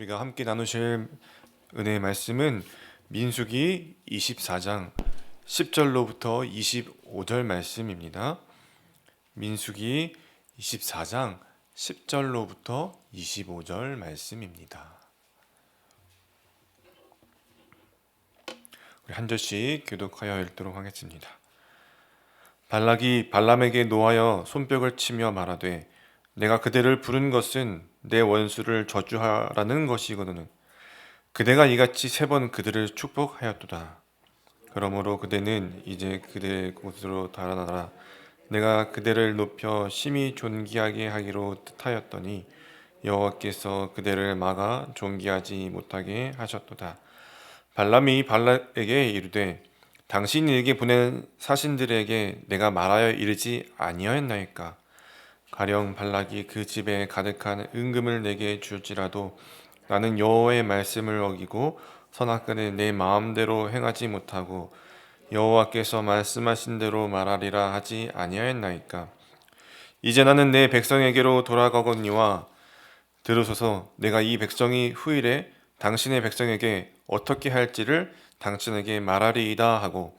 우리가 함께 나누실 은혜의 말씀은 민수기 24장 10절로부터 25절 말씀입니다. 민수기 24장 10절로부터 25절 말씀입니다. 우리 한 절씩 교독하여 읽도록 하겠습니다. 발락이 발람에게 노하여 손뼉을 치며 말하되 내가 그대를 부른 것은 내 원수를 저주하라는 것이거든. 그대가 이같이 3번 그들을 축복하였도다. 그러므로 그대는 이제 그대 곳으로 달아나라. 내가 그대를 높여 심히 존귀하게 하기로 뜻하였더니 여호와께서 그대를 막아 존귀하지 못하게 하셨도다. 발람이 발락에게 이르되 당신에게 보낸 사신들에게 내가 말하여 이르지 아니하였나이까. 가령 발락이 그 집에 가득한 은금을 내게 줄지라도 나는 여호와의 말씀을 어기고 선악간에 내 마음대로 행하지 못하고 여호와께서 말씀하신 대로 말하리라 하지 아니하였나이까. 이제 나는 내 백성에게로 돌아가거니와 들으소서. 내가 이 백성이 후일에 당신의 백성에게 어떻게 할지를 당신에게 말하리이다 하고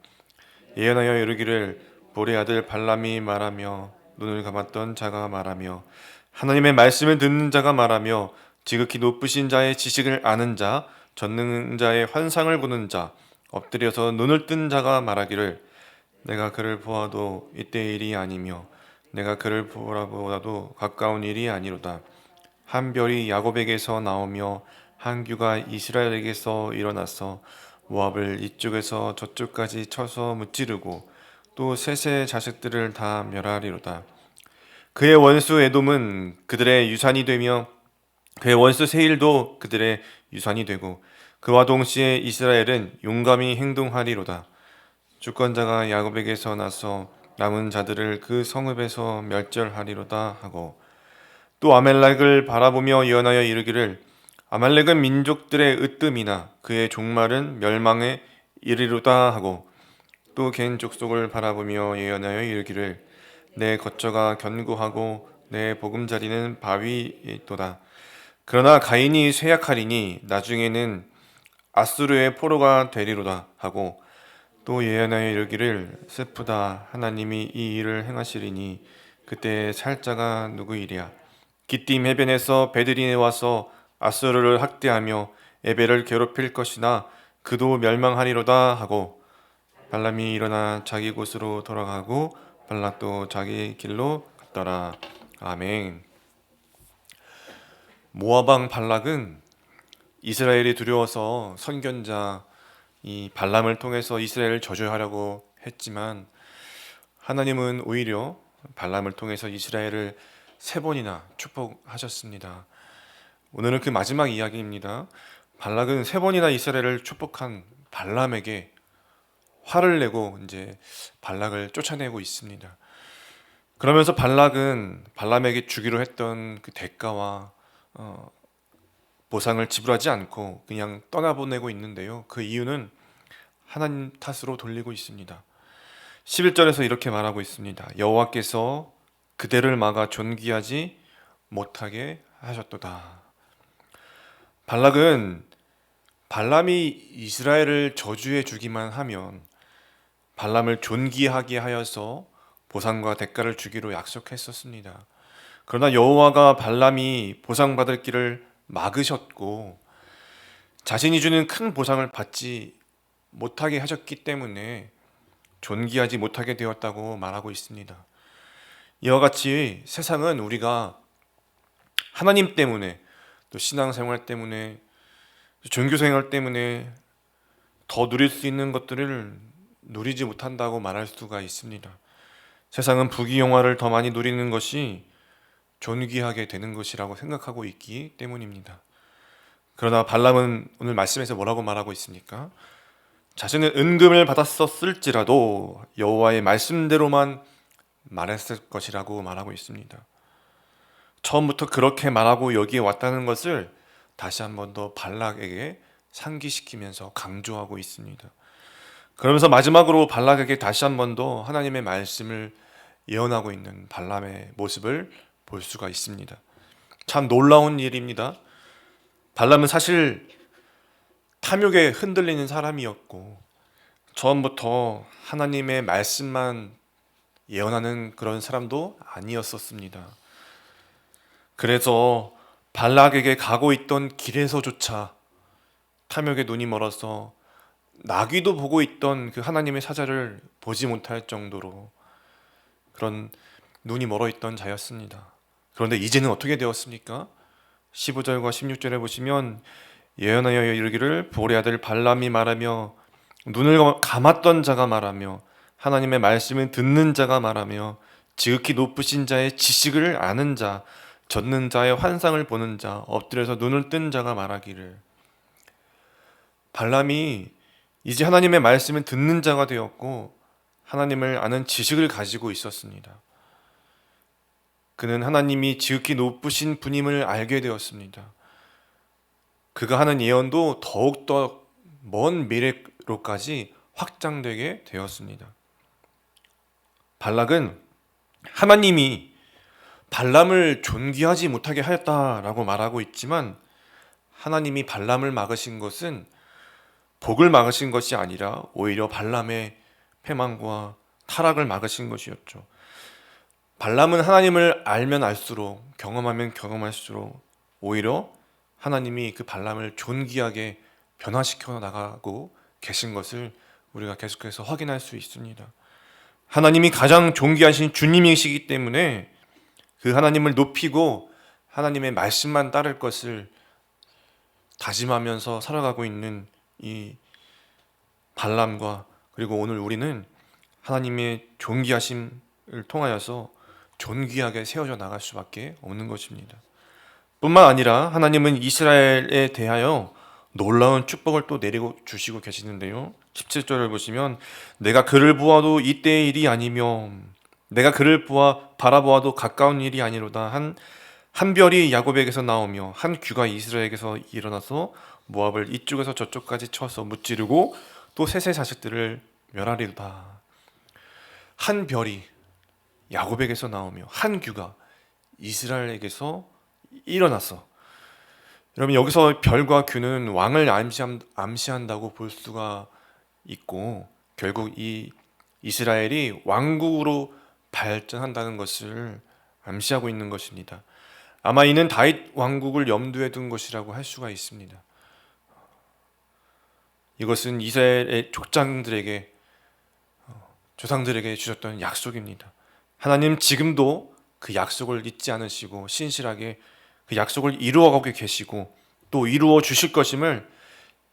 예언하여 이르기를 보레 아들 발람이 말하며 눈을 감았던 자가 말하며 하나님의 말씀을 듣는 자가 말하며 지극히 높으신 자의 지식을 아는 자 전능자의 환상을 보는 자 엎드려서 눈을 뜬 자가 말하기를 내가 그를 보아도 이때의 일이 아니며 내가 그를 보라보다도 가까운 일이 아니로다. 한 별이 야곱에게서 나오며 한 규가 이스라엘에게서 일어나서 모압을 이쪽에서 저쪽까지 쳐서 무찌르고 또 셋의 자식들을 다 멸하리로다. 그의 원수 에돔은 그들의 유산이 되며 그의 원수 세일도 그들의 유산이 되고 그와 동시에 이스라엘은 용감히 행동하리로다. 주권자가 야곱에게서 나서 남은 자들을 그 성읍에서 멸절하리로다 하고 또 아말렉을 바라보며 예언하여 이르기를 아말렉은 민족들의 으뜸이나 그의 종말은 멸망에 이르리로다 하고 또 겐 족속을 바라보며 예언하여 이르기를 내 거처가 견고하고 내 보금자리는 바위도다. 그러나 가인이 쇠약하리니 나중에는 아수르의 포로가 되리로다 하고 또 예언하여 이르기를 슬프다. 하나님이 이 일을 행하시리니 그때 살자가 누구이랴. 기띔 해변에서 배들이 와서 아수르를 학대하며 에벨을 괴롭힐 것이나 그도 멸망하리로다 하고 발람이 일어나 자기 곳으로 돌아가고 발락도 자기 길로 갔더라. 아멘. 모압 왕 발락은 이스라엘이 두려워서 선견자 이 발람을 통해서 이스라엘을 저주하려고 했지만 하나님은 오히려 발람을 통해서 이스라엘을 3번이나 축복하셨습니다. 오늘은 그 마지막 이야기입니다. 발락은 3번이나 이스라엘을 축복한 발람에게 화를 내고 이제 발락을 쫓아내고 있습니다. 그러면서 발락은 발람에게 주기로 했던 그 대가와 보상을 지불하지 않고 그냥 떠나보내고 있는데요. 그 이유는 하나님 탓으로 돌리고 있습니다. 11절에서 이렇게 말하고 있습니다. 여호와께서 그대를 막아 존귀하지 못하게 하셨도다. 발락은 발람이 이스라엘을 저주해 주기만 하면 발람을 존귀하게 하여서 보상과 대가를 주기로 약속했었습니다. 그러나 여호와가 발람이 보상받을 길을 막으셨고 자신이 주는 큰 보상을 받지 못하게 하셨기 때문에 존귀하지 못하게 되었다고 말하고 있습니다. 이와 같이 세상은 우리가 하나님 때문에 또 신앙생활 때문에 종교생활 때문에 더 누릴 수 있는 것들을 누리지 못한다고 말할 수가 있습니다. 세상은 부귀영화를 더 많이 누리는 것이 존귀하게 되는 것이라고 생각하고 있기 때문입니다. 그러나 발람은 오늘 말씀에서 뭐라고 말하고 있습니까? 자신은 은금을 받았었을지라도 여호와의 말씀대로만 말했을 것이라고 말하고 있습니다. 처음부터 그렇게 말하고 여기에 왔다는 것을 다시 한 번 더 발락에게 상기시키면서 강조하고 있습니다. 그러면서 마지막으로 발락에게 다시 한 번 더 하나님의 말씀을 예언하고 있는 발람의 모습을 볼 수가 있습니다. 참 놀라운 일입니다. 발람은 사실 탐욕에 흔들리는 사람이었고 처음부터 하나님의 말씀만 예언하는 그런 사람도 아니었었습니다. 그래서 발락에게 가고 있던 길에서조차 탐욕에 눈이 멀어서 나귀도 보고 있던 그 하나님의 사자를 보지 못할 정도로 그런 눈이 멀어 있던 자였습니다. 그런데 이제는 어떻게 되었습니까? 15절과 16절에 보시면 예언하여 이르기를 볼의 아들 발람이 말하며 눈을 감았던 자가 말하며 하나님의 말씀을 듣는 자가 말하며 지극히 높으신 자의 지식을 아는 자 젖는 자의 환상을 보는 자 엎드려서 눈을 뜬 자가 말하기를. 발람이 이제 하나님의 말씀을 듣는 자가 되었고 하나님을 아는 지식을 가지고 있었습니다. 그는 하나님이 지극히 높으신 분임을 알게 되었습니다. 그가 하는 예언도 더욱더 먼 미래로까지 확장되게 되었습니다. 발락은 하나님이 발람을 존귀하지 못하게 하였다라고 말하고 있지만 하나님이 발람을 막으신 것은 복을 막으신 것이 아니라 오히려 발람의 패망과 타락을 막으신 것이었죠. 발람은 하나님을 알면 알수록 경험하면 경험할수록 오히려 하나님이 그 발람을 존귀하게 변화시켜 나가고 계신 것을 우리가 계속해서 확인할 수 있습니다. 하나님이 가장 존귀하신 주님이시기 때문에 그 하나님을 높이고 하나님의 말씀만 따를 것을 다짐하면서 살아가고 있는 이 발람과 그리고 오늘 우리는 하나님의 존귀하심을 통하여서 존귀하게 세워져 나갈 수밖에 없는 것입니다. 뿐만 아니라 하나님은 이스라엘에 대하여 놀라운 축복을 또 내리고 주시고 계시는데요. 17절을 보시면 내가 그를 보아도 이때의 일이 아니며 내가 그를 바라보아도 가까운 일이 아니로다. 한 별이 야곱에게서 나오며 한 규가 이스라엘에게서 일어나서 모압을 이쪽에서 저쪽까지 쳐서 무찌르고 또 셋의 자식들을 멸하리로다. 한 별이 야곱에게서 나오며 한 규가 이스라엘에게서 일어났어. 여러분 여기서 별과 규는 왕을 암시한다고 볼 수가 있고 결국 이 이스라엘이 왕국으로 발전한다는 것을 암시하고 있는 것입니다. 아마 이는 다윗 왕국을 염두에 둔 것이라고 할 수가 있습니다. 이것은 이스라엘의 조상들에게 주셨던 약속입니다. 하나님 지금도 그 약속을 잊지 않으시고 신실하게 그 약속을 이루어가고 계시고 또 이루어 주실 것임을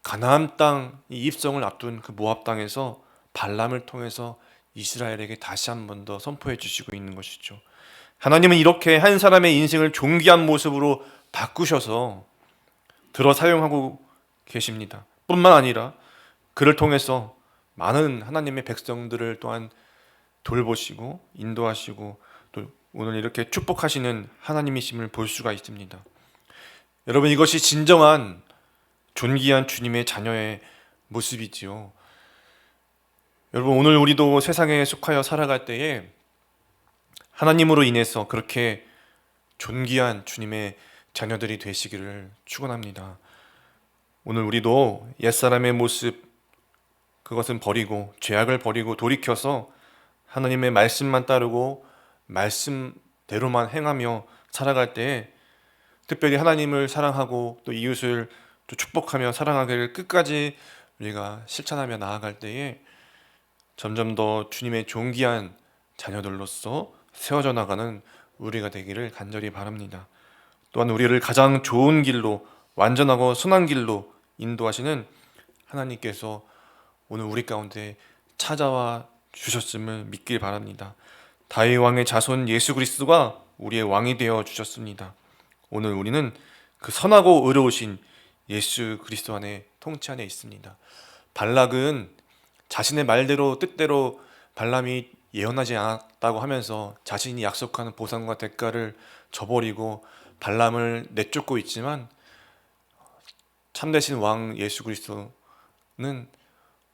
가나안 땅 입성을 앞둔 그 모압 땅에서 발람을 통해서 이스라엘에게 다시 한 번 더 선포해 주시고 있는 것이죠. 하나님은 이렇게 한 사람의 인생을 존귀한 모습으로 바꾸셔서 들어 사용하고 계십니다. 뿐만 아니라 그를 통해서 많은 하나님의 백성들을 또한 돌보시고 인도하시고 또 오늘 이렇게 축복하시는 하나님이심을 볼 수가 있습니다. 여러분 이것이 진정한 존귀한 주님의 자녀의 모습이지요. 여러분 오늘 우리도 세상에 속하여 살아갈 때에 하나님으로 인해서 그렇게 존귀한 주님의 자녀들이 되시기를 축원합니다. 오늘 우리도 옛사람의 모습 그것은 버리고 죄악을 버리고 돌이켜서 하나님의 말씀만 따르고 말씀대로만 행하며 살아갈 때에 특별히 하나님을 사랑하고 또 이웃을 또 축복하며 사랑하기를 끝까지 우리가 실천하며 나아갈 때에 점점 더 주님의 존귀한 자녀들로서 세워져 나가는 우리가 되기를 간절히 바랍니다. 또한 우리를 가장 좋은 길로 완전하고 선한 길로 인도하시는 하나님께서 오늘 우리 가운데 찾아와 주셨음을 믿길 바랍니다. 다윗 왕의 자손 예수 그리스도가 우리의 왕이 되어 주셨습니다. 오늘 우리는 그 선하고 의로우신 예수 그리스도 안에 통치 안에 있습니다. 발락은 자신의 말대로 뜻대로 발람이 예언하지 않았다고 하면서 자신이 약속하는 보상과 대가를 저버리고 발람을 내쫓고 있지만 참되신 왕 예수 그리스도는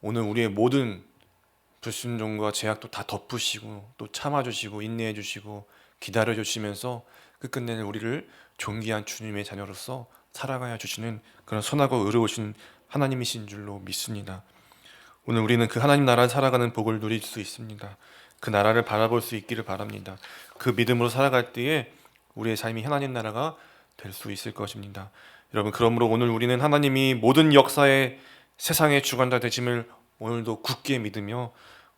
오늘 우리의 모든 불순종과 죄악도 다 덮으시고 또 참아주시고 인내해주시고 기다려주시면서 끝끝내 우리를 존귀한 주님의 자녀로서 살아가야 주시는 그런 선하고 의로우신 하나님이신 줄로 믿습니다. 오늘 우리는 그 하나님 나라 살아가는 복을 누릴 수 있습니다. 그 나라를 바라볼 수 있기를 바랍니다. 그 믿음으로 살아갈 때에 우리의 삶이 하나님 나라가 될 수 있을 것입니다. 여러분, 그러므로 오늘 우리는 하나님이 모든 역사의 세상의 주관자 되심을 오늘도 굳게 믿으며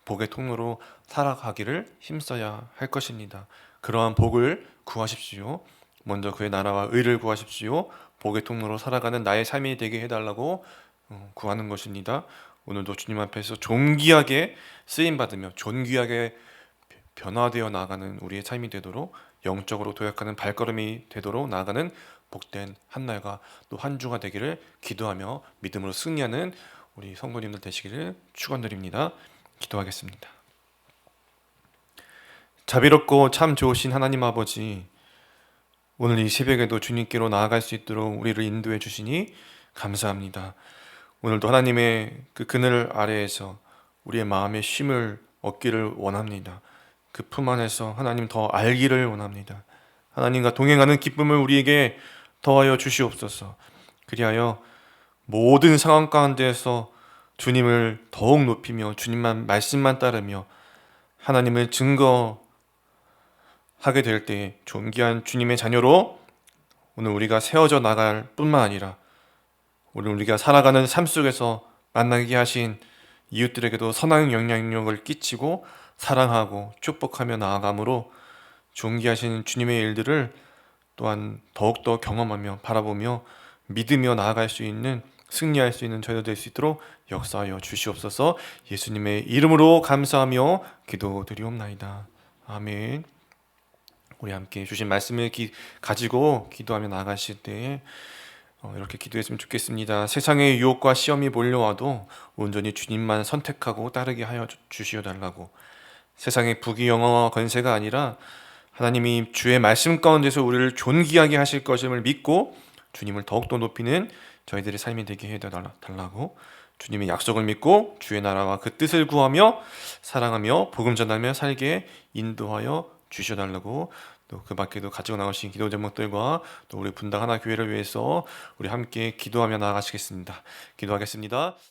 복의 통로로 살아가기를 힘써야 할 것입니다. 그러한 복을 구하십시오. 먼저 그의 나라와 의를 구하십시오. 복의 통로로 살아가는 나의 삶이 되게 해달라고 구하는 것입니다. 오늘도 주님 앞에서 존귀하게 쓰임받으며 존귀하게 변화되어 나가는 우리의 삶이 되도록, 영적으로 도약하는 발걸음이 되도록 나아가는 복된 한 날과 또 한 주가 되기를 기도하며 믿음으로 승리하는 우리 성도님들 되시기를 축원드립니다. 기도하겠습니다. 자비롭고 참 좋으신 하나님 아버지, 오늘 이 새벽에도 주님께로 나아갈 수 있도록 우리를 인도해 주시니 감사합니다. 오늘도 하나님의 그 그늘 아래에서 우리의 마음의 쉼을 얻기를 원합니다. 그 품 안에서 하나님 더 알기를 원합니다. 하나님과 동행하는 기쁨을 우리에게 더하여 주시옵소서. 그리하여 모든 상황 가운데에서 주님을 더욱 높이며 주님만 말씀만 따르며 하나님을 증거하게 될 때에 존귀한 주님의 자녀로 오늘 우리가 세워져 나갈 뿐만 아니라 오늘 우리가 살아가는 삶 속에서 만나게 하신 이웃들에게도 선한 영향력을 끼치고 사랑하고 축복하며 나아감으로 존귀하신 주님의 일들을 또한 더욱더 경험하며 바라보며 믿으며 나아갈 수 있는, 승리할 수 있는 저희들 될 수 있도록 역사하여 주시옵소서. 예수님의 이름으로 감사하며 기도드리옵나이다. 아멘. 우리 함께 주신 말씀을 가지고 기도하며 나아가실 때에 이렇게 기도했으면 좋겠습니다. 세상의 유혹과 시험이 몰려와도 온전히 주님만 선택하고 따르게 하여 주시어달라고. 세상의 부귀영화와 건세가 아니라 하나님이 주의 말씀 가운데서 우리를 존귀하게 하실 것임을 믿고 주님을 더욱더 높이는 저희들의 삶이 되게 해달라고, 주님의 약속을 믿고 주의 나라와 그 뜻을 구하며 사랑하며 복음 전하며 살게 인도하여 주셔달라고, 또 그 밖에도 가지고 나오신 기도 제목들과 또 우리 분당 하나 교회를 위해서 우리 함께 기도하며 나아가시겠습니다. 기도하겠습니다.